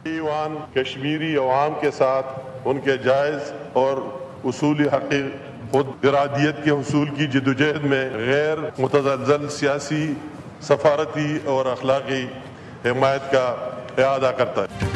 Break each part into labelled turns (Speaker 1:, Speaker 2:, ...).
Speaker 1: ایوان کشمیری عوام کے ساتھ ان کے جائز اور اصولی حق خود ارادیت کے حصول کی جدوجہد میں غیر متزلزل سیاسی، سفارتی اور اخلاقی حمایت کا اعادہ کرتا ہے۔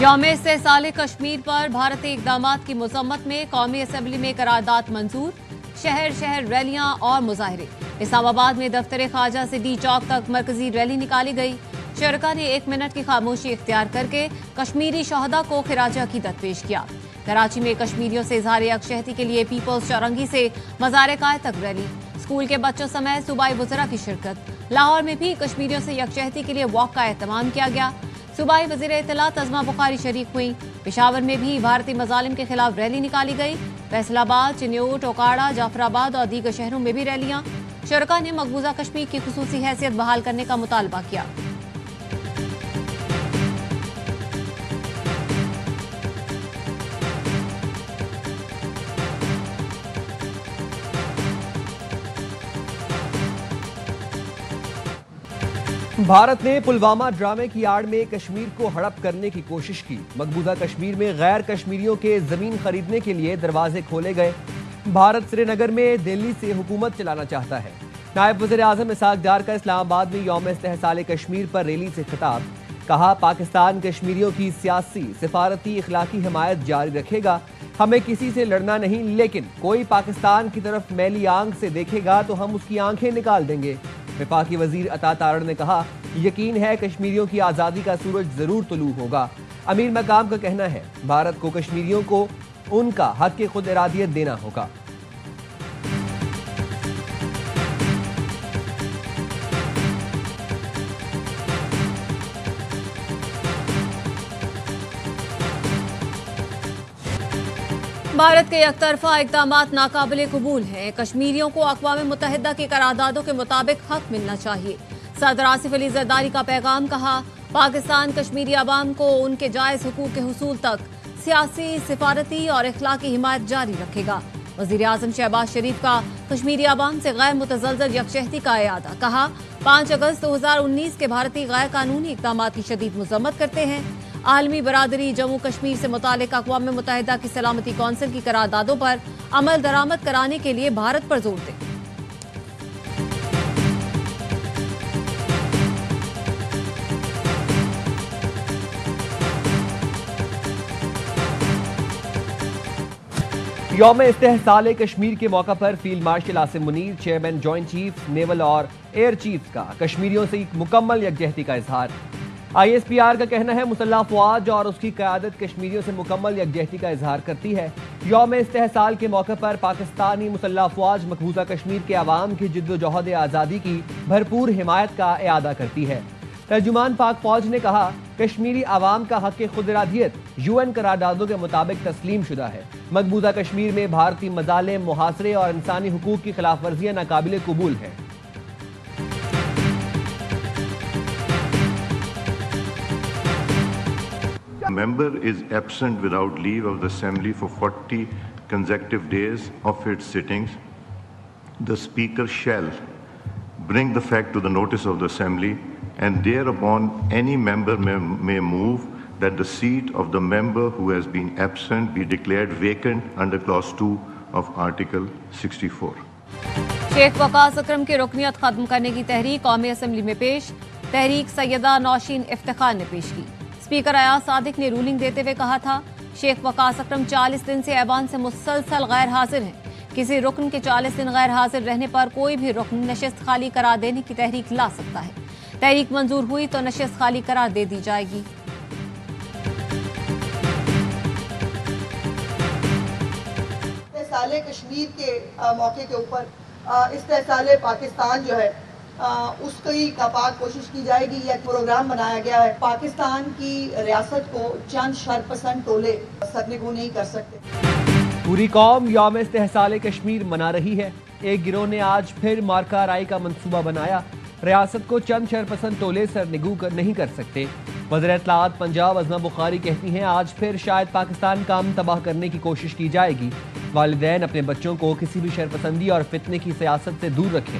Speaker 2: یوم استحصال کشمیر پر بھارتی اقدامات کی مذمت میں قومی اسمبلی میں قرارداد منظور، شہر شہر ریلیاں اور مظاہرے۔ اسلام آباد میں دفتر خواجہ سے ڈی چوک تک مرکزی ریلی نکالی گئی۔ شرکاء نے 1 منٹ کی خاموشی اختیار کر کے کشمیری شہداء کو خراج عقیدت پیش کیا۔ کراچی میں کشمیریوں سے اظہار یکجہتی کے لیے پیپلز چورنگی سے مزار قائد تک ریلی، اسکول کے بچوں سمیت صوبائی وزراء کی شرکت۔ لاہور میں بھی کشمیریوں سے یکجہتی کے لیے واک کا اہتمام کیا گیا۔ صوبائی وزیر اطلاعات عظمیٰ بخاری شریک ہوئی۔ پشاور میں بھی بھارتی مظالم کے خلاف ریلی نکالی گئی۔ فیصل آباد، چنیوٹ، اوکاڑہ، جعفر آباد اور دیگر شہروں میں بھی ریلیاں۔ شرکاء نے مقبوضہ کشمیر کی خصوصی حیثیت بحال کرنے کا مطالبہ کیا۔
Speaker 3: بھارت نے پلوامہ ڈرامے کی آڑ میں کشمیر کو ہڑپ کرنے کی کوشش کی۔ مقبوضہ کشمیر میں غیر کشمیریوں کے زمین خریدنے کے لیے دروازے کھولے گئے۔ بھارت سری نگر میں دلی سے حکومت چلانا چاہتا ہے۔ نائب وزیر اعظم اسحاق ڈار کا اسلام آباد میں یوم استحصال کشمیر پر ریلی سے خطاب۔ کہا، پاکستان کشمیریوں کی سیاسی، سفارتی، اخلاقی حمایت جاری رکھے گا۔ ہمیں کسی سے لڑنا نہیں، لیکن کوئی پاکستان کی طرف میلی آنکھ سے دیکھے گا تو ہم اس کی آنکھیں نکال دیں گے۔ وفاقی وزیر عطا تارڑ نے کہا، یقین ہے کشمیریوں کی آزادی کا سورج ضرور طلوع ہوگا۔ امیر مقام کا کہنا ہے، بھارت کو کشمیریوں کو ان کا حق خود ارادیت دینا ہوگا۔
Speaker 2: بھارت کے یک طرفہ اقدامات ناقابل قبول ہیں۔ کشمیریوں کو اقوام متحدہ کی قراردادوں کے مطابق حق ملنا چاہیے۔ صدر آصف علی زرداری کا پیغام، کہا، پاکستان کشمیری عوام کو ان کے جائز حقوق کے حصول تک سیاسی، سفارتی اور اخلاقی حمایت جاری رکھے گا۔ وزیر اعظم شہباز شریف کا کشمیری عوام سے غیر متزلزل یکجہتی کا اعادہ۔ کہا، 5 اگست 2019 کے بھارتی غیر قانونی اقدامات کی شدید مذمت کرتے ہیں۔ عالمی برادری جموں کشمیر سے متعلق اقوام متحدہ کی سلامتی کونسل کی قراردادوں پر عمل درآمد کرانے کے لیے بھارت پر زور دیں۔
Speaker 3: یوم استحصال کشمیر کے موقع پر field marshal Asim Munir, chairman joint chief naval اور ایئر چیف کا کشمیریوں سے مکمل یکجہتی کا اظہار۔ آئی ایس پی آر کا کہنا ہے، مسلح افواج اور اس کی قیادت کشمیریوں سے مکمل یکجہتی کا اظہار کرتی ہے۔ یوم استحصال کے موقع پر پاکستانی مسلح افواج مقبوضہ کشمیر کے عوام کی جد و جہد آزادی کی بھرپور حمایت کا اعادہ کرتی ہے۔ ترجمان پاک فوج نے کہا، کشمیری عوام کا حق خود ارادیت UN قراردادوں کے مطابق تسلیم شدہ ہے۔ مقبوضہ کشمیر میں بھارتی مظالم، محاصرے اور انسانی حقوق کی خلاف ورزیاں ناقابل قبول ہیں۔
Speaker 4: A member is absent without leave of the Assembly for 40 consecutive days of its sittings. The Speaker shall bring the fact to the notice of the Assembly, and thereupon any member may move that the seat of the member who has been absent be declared vacant under Clause 2 of Article 64.
Speaker 2: شیخ وقاص اکرم کی رکنیت ختم کرنے کی تحریک قومی assembly میں پیش۔ تحریک سیدہ نوشین افتخار نے پیش کی۔ اسپیکر ایاز صادق نے رولنگ دیتے ہوئے کہا تھا، شیخ وقاص اکرم 40 دن سے ایوان سے مسلسل غیر حاضر ہیں۔ کسی رکن کے 40 دن غیر حاضر رہنے پر کوئی بھی رکن نشست خالی قرار دینے کی تحریک لا سکتا ہے۔ تحریک منظور ہوئی تو نشست خالی قرار دے دی جائے گی۔
Speaker 5: استحصال کشمیر کے موقع کے اوپر استحصال پاکستان جو ہے اس کی ناپاک کوشش کی جائے گی۔ یہ ایک پروگرام بنایا گیا ہے۔ پاکستان کی ریاست کو چند شرپسند ٹولے سرنگو نہیں کر سکتے۔
Speaker 3: پوری قوم یوم استحصال کشمیر منا رہی ہے۔ ایک گروہ نے آج پھر مارکا رائی کا منصوبہ بنایا۔ ریاست کو چند شرپسند ٹولے سرنگو نہیں کر سکتے۔ وزیر اطلاعات پنجاب عظمیٰ بخاری کہتی ہیں، آج پھر شاید پاکستان کا امن تباہ کرنے کی کوشش کی جائے گی۔ والدین اپنے بچوں کو کسی بھی شرپسندی اور فتنے کی سیاست سے دور رکھیں۔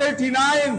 Speaker 6: 39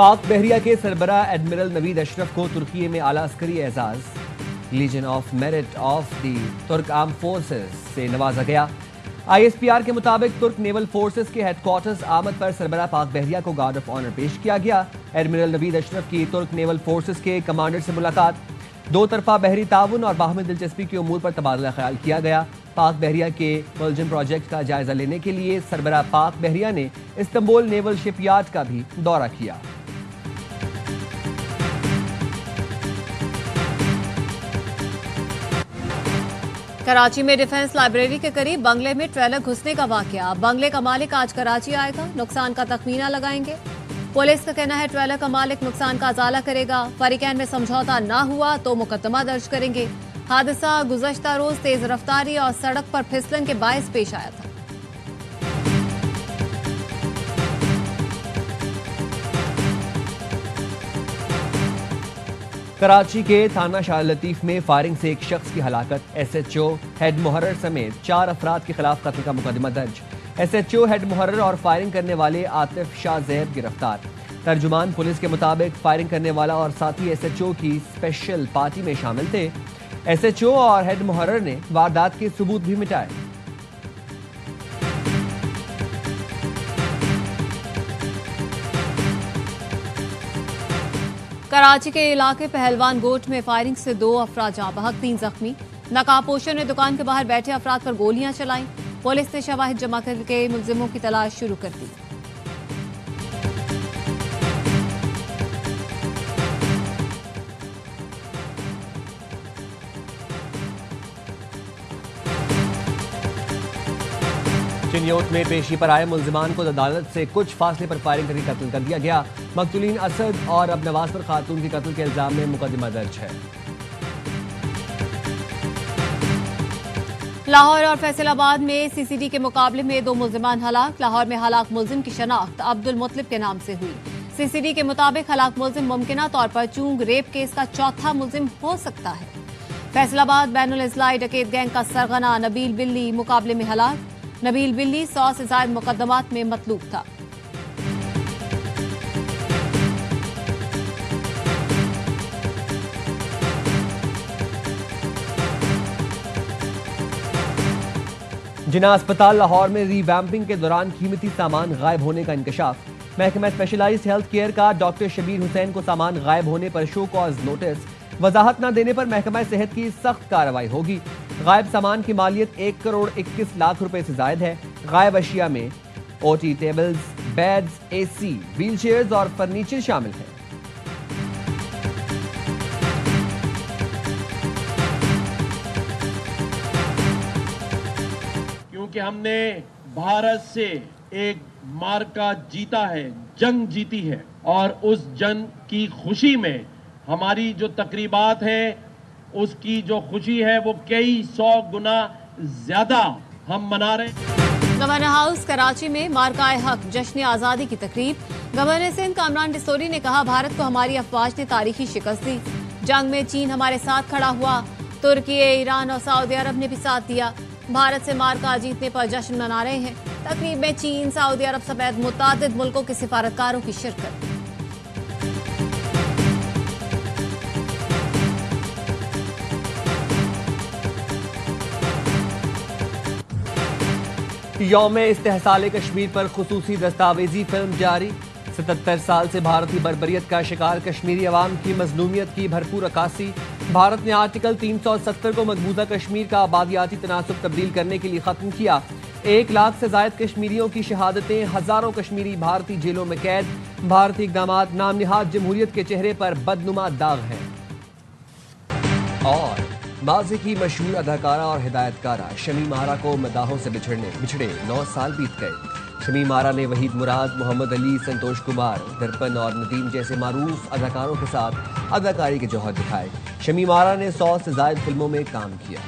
Speaker 3: پاک بحریہ کے سربراہ ایڈمرل نوید اشرف کو ترکی میں اعلیٰ عسکری اعزاز Legion of Merit of the Turk Arm forces سے نوازا گیا۔ ISPR کے مطابق ترک نیول فورسز کے ہیڈ کوارٹرز آمد پر سربراہ پاک بحریہ کو گارڈ آف آنر پیش کیا گیا۔ ایڈمرل نوید اشرف کی ترک نیول فورسز کے کمانڈر سے ملاقات، دو طرفہ بحری تعاون اور باہمی دلچسپی کے امور پر تبادلہ خیال کیا گیا۔ پاک بحریہ کے ملزم پروجیکٹ کا جائزہ لینے کے لیے سربراہ پاک بحریہ نے استنبول نیول شپ یارڈ کا بھی دورہ کیا۔
Speaker 2: کراچی میں ڈیفنس لائبریری کے قریب بنگلے میں ٹریلر گھسنے کا واقعہ، بنگلے کا مالک آج کراچی آئے گا، نقصان کا تخمینہ لگائیں گے۔ پولیس کا کہنا ہے ٹریلر کا مالک نقصان کا ازالہ کرے گا، فریقین میں سمجھوتا نہ ہوا تو مقدمہ درج کریں گے۔ حادثہ گزشتہ روز تیز رفتاری اور سڑک پر پھسلن کے باعث پیش آیا تھا۔
Speaker 3: کراچی کے تھانہ شاہ لطیف میں فائرنگ سے ایک شخص کی ہلاکت، SHO ہیڈ محرر سمیت 4 افراد کے خلاف قتل کا مقدمہ درج۔ SHO ہیڈ محرر اور فائرنگ کرنے والے عاطف شاہ زیب گرفتار۔ ترجمان پولیس کے مطابق فائرنگ کرنے والا اور ساتھی SHO کی اسپیشل پارٹی میں شامل تھے۔ SHO اور ہیڈ محرر نے واردات کے ثبوت بھی مٹائے۔
Speaker 2: کراچی کے علاقے پہلوان گوٹ میں فائرنگ سے 2 افراد جاں بحق، 3 زخمی۔ نقاب پوشوں نے دکان کے باہر بیٹھے افراد پر گولیاں چلائیں۔ پولیس نے شواہد جمع کر کے ملزموں کی تلاش شروع کر دی۔
Speaker 3: چنیوٹ میں پیشی پر آئے ملزمان کو عدالت سے کچھ فاصلے پر فائرنگ کر کے قتل کر دیا گیا۔ مقتولین اسد اور اب نواز پر خاتون کے قتل کے الزام میں مقدمہ درج ہے۔
Speaker 2: لاہور اور فیصل آباد میں CCD کے مقابلے میں 2 ملزمان ہلاک۔ لاہور میں ہلاک ملزم کی شناخت عبد المطلب کے نام سے ہوئی۔ CCD کے مطابق ہلاک ملزم ممکنہ طور پر چونگ ریپ کیس کا 4تھا ملزم ہو سکتا ہے۔ فیصل آباد بین الاضلاعی ڈکیت گینگ کا سرغنہ نبیل بلی مقابلے میں ہلاک۔ نبیل بلی 100 سے زائد مقدمات میں مطلوب تھا۔
Speaker 3: جناح اسپتال لاہور میں ری ویمپنگ کے دوران قیمتی سامان غائب ہونے کا انکشاف۔ محکمہ اسپیشلائزڈ ہیلتھ کیئر کا ڈاکٹر شبیر حسین کو سامان غائب ہونے پر شو کاز نوٹس، وضاحت نہ دینے پر محکمہ صحت کی سخت کارروائی ہوگی۔ غائب سامان کی مالیت 1 کروڑ 21 لاکھ روپے سے زائد ہے۔ غائب اشیاء میں OT tables, beds, AC، wheel chairs اور فرنیچر شامل ہیں۔
Speaker 7: کیونکہ ہم نے بھارت سے ایک مارکا جیتا ہے، جنگ جیتی ہے، اور اس جنگ کی خوشی میں ہماری جو تقریبات ہیں اس کی جو خوشی ہے وہ کئی 100 گنا زیادہ ہم منا رہے ہیں۔
Speaker 2: گورنر ہاؤس کراچی میں مارکہ حق جشن آزادی کی تقریب۔ گورنر سندھ کامران ڈسوری نے کہا بھارت کو ہماری افواج نے تاریخی شکست دی، جنگ میں چین ہمارے ساتھ کھڑا ہوا، ترکی، ایران اور سعودی عرب نے بھی ساتھ دیا۔ بھارت سے مارکہ جیتنے پر جشن منا رہے ہیں۔ تقریب میں چین، سعودی عرب سمیت متعدد ملکوں کے سفارتکاروں کی شرکت۔
Speaker 3: یوم استحصال کشمیر پر خصوصی دستاویزی فلم جاری۔ 77 سال سے بھارتی بربریت کا شکار کشمیری عوام کی مظلومیت کی بھرپور عکاسی۔ بھارت نے آرٹیکل 370 کو مقبوضہ کشمیر کا آبادیاتی تناسب تبدیل کرنے کے لیے ختم کیا۔ 1 لاکھ سے زائد کشمیریوں کی شہادتیں، ہزاروں کشمیری بھارتی جیلوں میں قید۔ بھارتی اقدامات نام نہاد جمہوریت کے چہرے پر بدنما داغ ہیں۔ اور ماضی کی مشہور اداکارہ اور ہدایت کارہ شمیم آرا کو مداحوں سے بچھڑے 9 سال بیت گئے۔ شمیم آرا نے وحید مراد، محمد علی، سنتوش کمار، درپن اور ندیم جیسے معروف اداکاروں کے ساتھ اداکاری کے جوہر دکھائے۔ شمیم آرا نے 100 سے زائد فلموں میں کام کیا۔